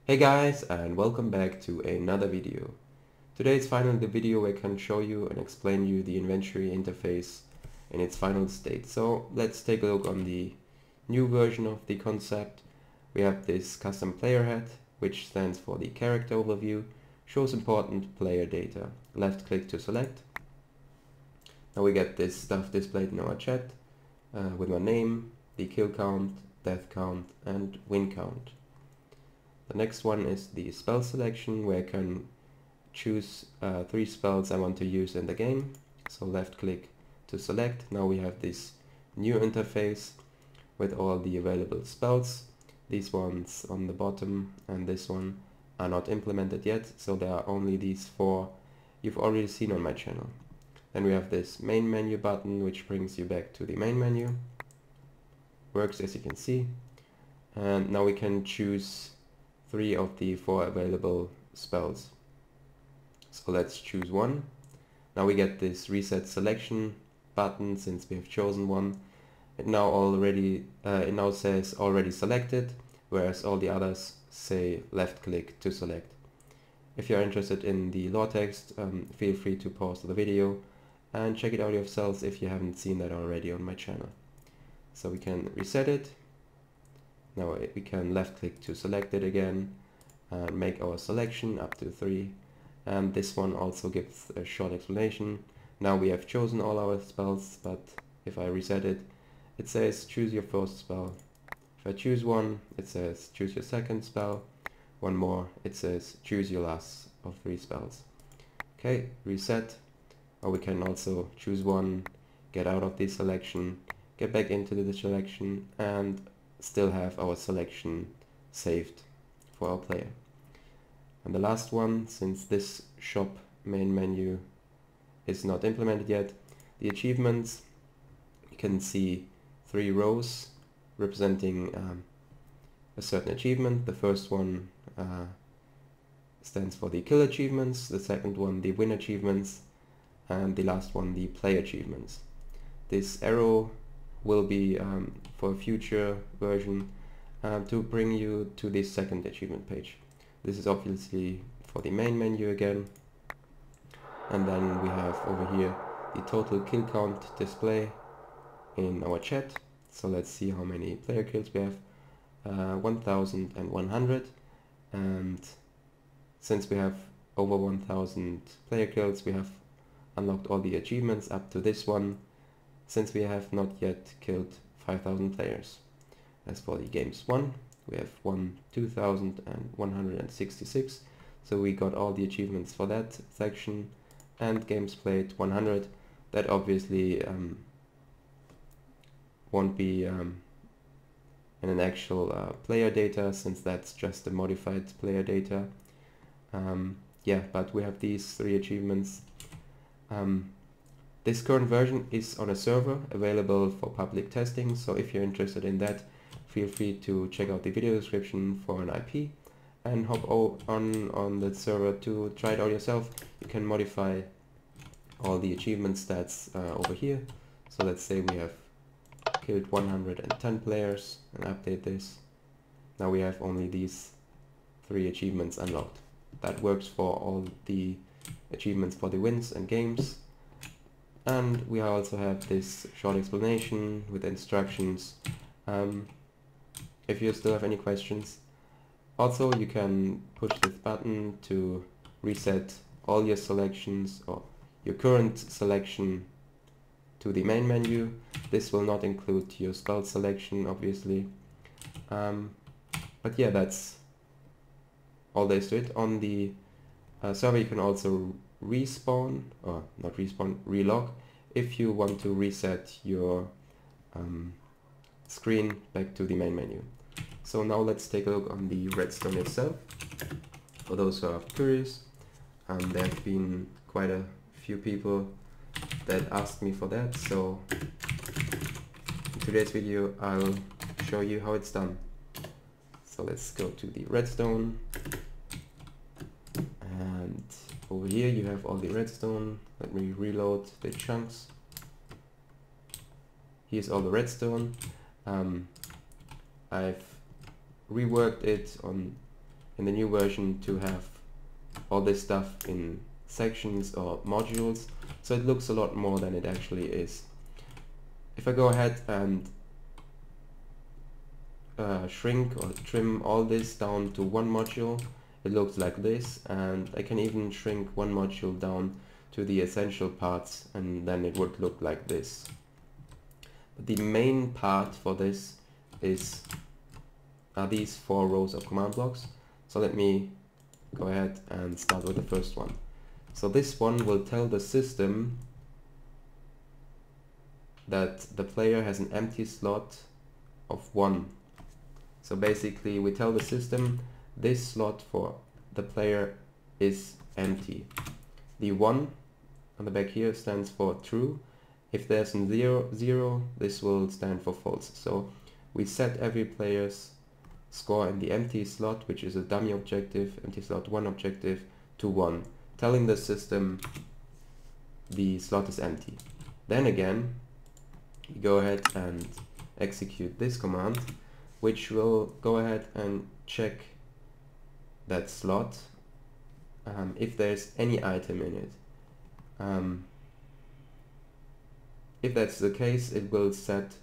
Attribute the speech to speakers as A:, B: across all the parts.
A: Hey guys, and welcome back to another video. Today is finally the video where I can show you and explain you the inventory interface in its final state. So let's take a look on the new version of the concept. We have this custom player head, which stands for the character overview, shows important player data. Left click to select. Now we get this stuff displayed in our chat with my name, the kill count, death count and win count. The next one is the spell selection, where I can choose 3 spells I want to use in the game. So left click to select. Now we have this new interface with all the available spells. These ones on the bottom and this one are not implemented yet, so there are only these 4 you've already seen on my channel. Then we have this main menu button, which brings you back to the main menu. Works as you can see. And now we can choose 3 of the 4 available spells. So let's choose one. Now we get this reset selection button since we have chosen one. It now says already selected, whereas all the others say left click to select. If you're interested in the lore text, feel free to pause the video and check it out yourselves if you haven't seen that already on my channel. So we can reset it. Now we can left click to select it again and make our selection up to 3, and this one also gives a short explanation. Now we have chosen all our spells, but if I reset it, it says choose your first spell. If I choose one, it says choose your second spell. One more, it says choose your last of 3 spells. Okay, reset. Or we can also choose one, get out of the selection, get back into the selection, and still have our selection saved for our player. And the last one, since this shop main menu is not implemented yet, the achievements, you can see 3 rows representing a certain achievement. The first one stands for the kill achievements, the second one the win achievements, and the last one the play achievements. This arrow will be for a future version to bring you to the second achievement page. This is obviously for the main menu again, and then we have over here the total kill count display in our chat. So let's see how many player kills we have. 1100, and since we have over 1000 player kills, we have unlocked all the achievements up to this one, since we have not yet killed 5000 players. As for the games won, we have won 2166, so we got all the achievements for that section. And games played 100, that obviously won't be in an actual player data, since that's just the modified player data. Yeah, but we have these 3 achievements. This current version is on a server available for public testing, so if you're interested in that, feel free to check out the video description for an IP and hop on the server to try it out yourself. You can modify all the achievement stats over here. So let's say we have killed 110 players and update this. Now we have only these 3 achievements unlocked. That works for all the achievements for the wins and games. And we also have this short explanation with instructions if you still have any questions. Also, you can push this button to reset all your selections or your current selection to the main menu. This will not include your spell selection, obviously. But yeah, that's all there is to it. On the server you can also respawn, or not respawn, relog, if you want to reset your screen back to the main menu. So now let's take a look on the redstone itself. For those who are curious, there have been quite a few people that asked me for that, so in today's video I'll show you how it's done. So let's go to the redstone, and over here you have all the redstone. Let me reload the chunks. Here's all the redstone. I've reworked it in the new version to have all this stuff in sections or modules, so it looks a lot more than it actually is. If I go ahead and shrink or trim all this down to one module, it looks like this, and I can even shrink one module down to the essential parts, and then it would look like this. But the main part for this are these 4 rows of command blocks. So let me go ahead and start with the first one. So this one will tell the system that the player has an empty slot of 1. So basically we tell the system this slot for the player is empty. The 1 on the back here stands for true. If there's a 0, this will stand for false. So we set every player's score in the empty slot, which is a dummy objective, empty slot 1 objective, to 1, telling the system the slot is empty. Then again, we go ahead and execute this command, which will go ahead and check that slot if there's any item in it. If that's the case, it will set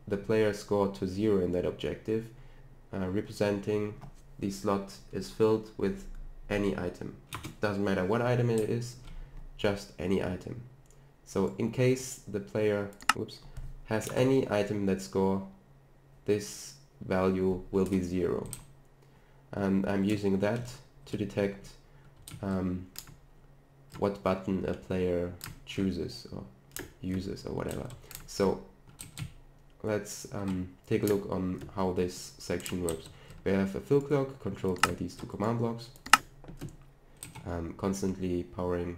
A: the player score to 0 in that objective, representing the slot is filled with any item. Doesn't matter what item it is, just any item. So in case the player has any item in that score, this value will be 0. And I'm using that to detect what button a player chooses or uses or whatever. So let's take a look on how this section works. We have a fill clock controlled by these 2 command blocks, constantly powering,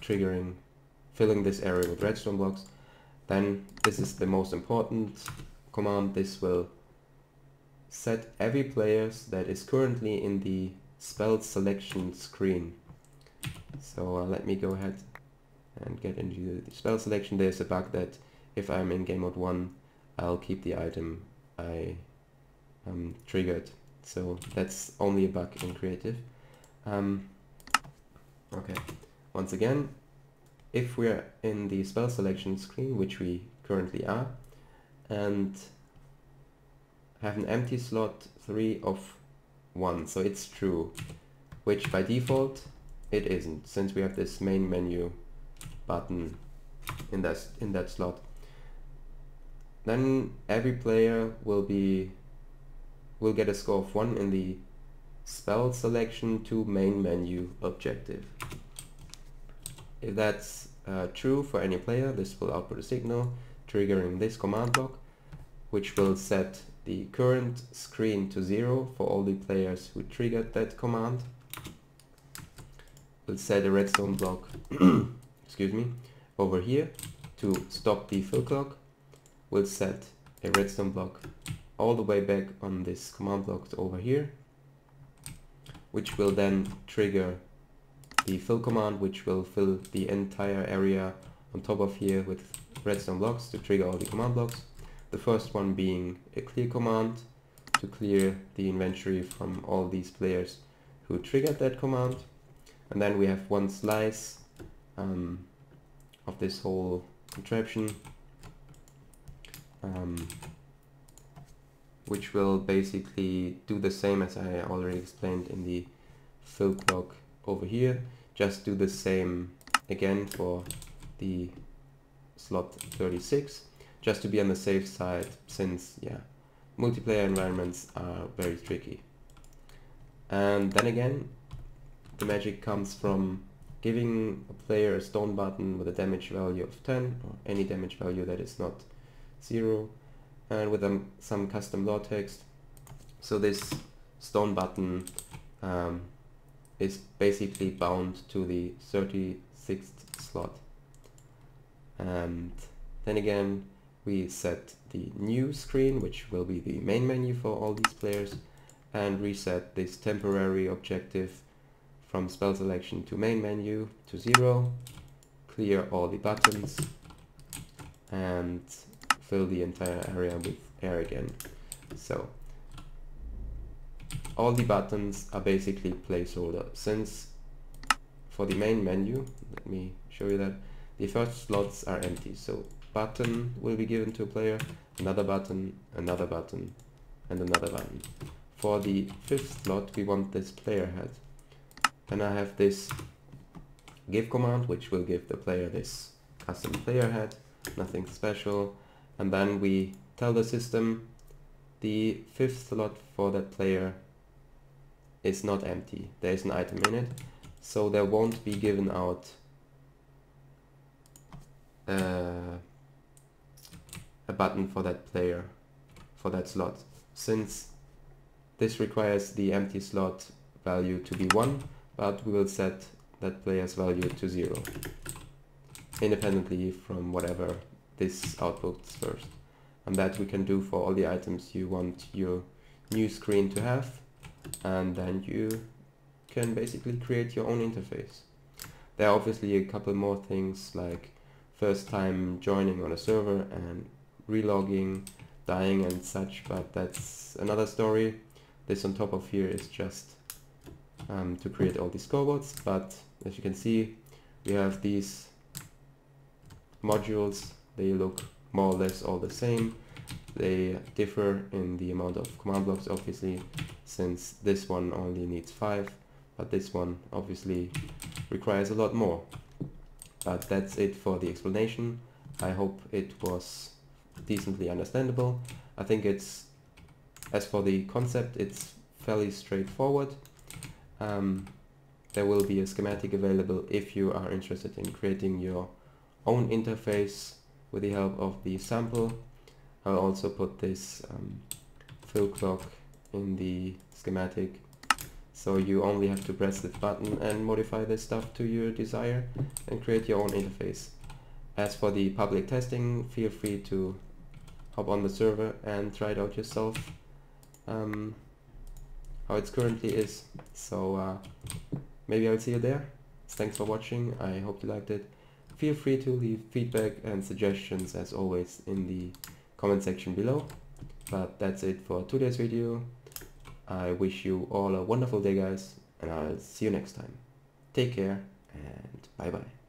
A: triggering, filling this area with redstone blocks. Then this is the most important command. This will set every player that is currently in the spell selection screen. So let me go ahead and get into the spell selection. There's a bug that if I'm in game mode 1, I'll keep the item I triggered. So that's only a bug in creative. Okay, once again, if we're in the spell selection screen, which we currently are, and have an empty slot 3 of 1, so it's true, which by default it isn't, since we have this main menu button in that slot. Then every player will get a score of 1 in the spell selection to main menu objective. If that's true for any player, this will output a signal triggering this command block, which will set the current screen to 0 for all the players who triggered that command. We'll set a redstone block excuse me, over here to stop the fill clock. We'll set a redstone block all the way back on this command block over here, which will then trigger the fill command, which will fill the entire area on top of here with redstone blocks to trigger all the command blocks. The first one being a clear command to clear the inventory from all these players who triggered that command. And then we have one slice of this whole contraption, which will basically do the same as I already explained in the fill clock over here. Just do the same again for the slot 36, just to be on the safe side, since multiplayer environments are very tricky. And then again, the magic comes from giving a player a stone button with a damage value of 10, or any damage value that is not 0, and with some custom law text. So this stone button is basically bound to the 36th slot. And then again, we set the new screen, which will be the main menu for all these players, and reset this temporary objective from spell selection to main menu to 0, clear all the buttons, and fill the entire area with air again. So all the buttons are basically placeholder, since for the main menu, let me show you that, the first slots are empty. So button will be given to a player, another button, and another button. For the fifth slot we want this player head. And I have this give command which will give the player this custom player head, nothing special. And then we tell the system the fifth slot for that player is not empty. There is an item in it, so there won't be given out a button for that player, for that slot, since this requires the empty slot value to be 1, but we will set that player's value to 0, independently from whatever this outputs first. And that we can do for all the items you want your new screen to have, and then you can basically create your own interface. There are obviously a couple more things like first time joining on a server and relogging, dying and such, but that's another story. This on top of here is just to create all these scoreboards, but as you can see we have these modules. They look more or less all the same. They differ in the amount of command blocks, obviously, since this one only needs 5, but this one obviously requires a lot more. But that's it for the explanation. I hope it was decently understandable. I think it's, as for the concept, it's fairly straightforward. There will be a schematic available if you are interested in creating your own interface with the help of the sample. I'll also put this fill clock in the schematic, so you only have to press this button and modify this stuff to your desire and create your own interface. As for the public testing, feel free to hop on the server and try it out yourself, how it currently is. So maybe I'll see you there. Thanks for watching, I hope you liked it. Feel free to leave feedback and suggestions as always in the comment section below. But that's it for today's video. I wish you all a wonderful day, guys, and I'll see you next time. Take care and bye bye.